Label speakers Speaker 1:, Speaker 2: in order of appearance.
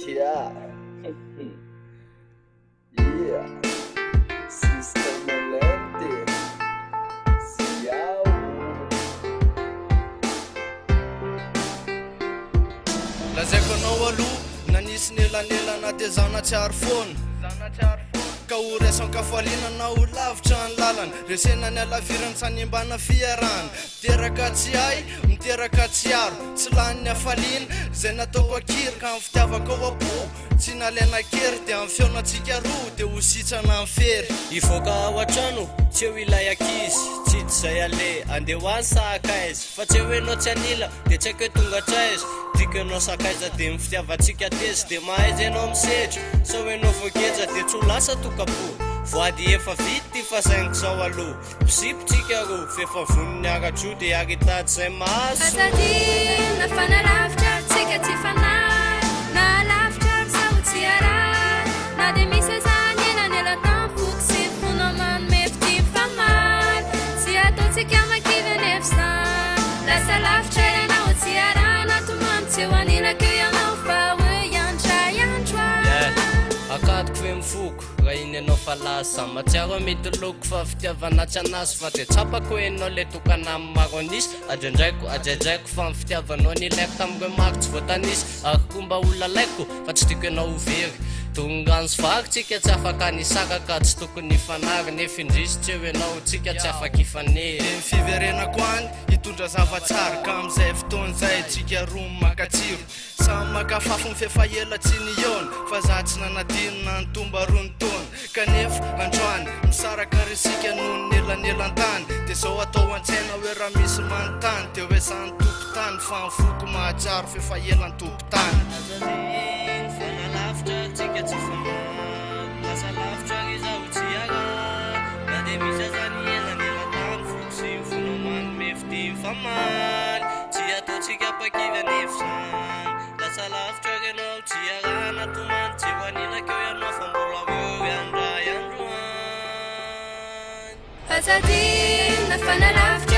Speaker 1: Tsiahy. Yeah. System LMT. Xyaou.
Speaker 2: Lazaiko anao aloha nanisy nelanelana dia zana tsiaro foana ka ho resan-kafalinanao lavitra ny lalana resena ny alavirany tsanimbana fiarana miteraka Tsiahy miteraka Tsiaro tsy lany ny afaliana zay nataoko akiry ka amin'ny fitiavako ao apo tsy nalaina kery dia amin'ny feonatsika roa dia ho sitrana ny fery
Speaker 3: ivoaka ao an-trano tsy eo ilay ankizy tsy tsy zay ale andeha ho any sakaiza fa tsy eo enao tsy anila dia tsy haiko hoe tonga traiza dikanao sakaiza dia mifitiavantsika tezy dia mahaiza ianao misedra sao enao voageja dia tsy ho lasa tokapo voady efa vity fa saingo zao aloha misipotsika roa fefa voniny agatro dia agitady zay maso
Speaker 4: asadina fa nalavitra tsika tsy fanahy na lavitra sao tsy arahy na dia misy azany enany elatam foky sy fona manome fity famaly tsy ataotsika makivy anefizany lasa lavitra ianao tsy arahy natomany tsy eo anilakeo ianao fa hoe iantra
Speaker 3: akatoko fe mifoko raha iny anao fa lasa matsiaro mety loko fa fitiavana tsy anazy fa dia tsapako hoe enao le tokana amin'ny maro anisy adraidraiko fa ny fitiavanao nilaiko tamin'ireo maro tsy voatanisy ariko mba olona laiko fa tsy tiako ianao ho very tongano sy vary tsika tsy afaka nisakaka tsy tokony hifanary nefa indrisy tsy eo ianao tsika tsy afaka hifanery
Speaker 2: dia ny fiverenako any hitondra zavatsara ka amin'izay fotoan'izay tsika roa makatsiro samy makafafo ny fefahela tsy niona fa za tsy nanadinona ny tomba roa ny taona kanefa androany misaraka resika noho ny elanelan-tany dia zao atao an-tsaina hoe raha misy manontany dia hoe zany tompon-tany fa ny foko mahatsiaro fefahelan'ny tompon-tany
Speaker 3: tsika tsy famaly lasa lavitra izao tsy arahy na dia misy azany elanelan-tany foko sy mifona manome fity famaly tsy ataotsika mpakivy anefizany lasa lavitra ianao tsy arahy natomany tsy ho anilakeo ianao fa mbola eo iandray androany
Speaker 4: asadina fa nalavitra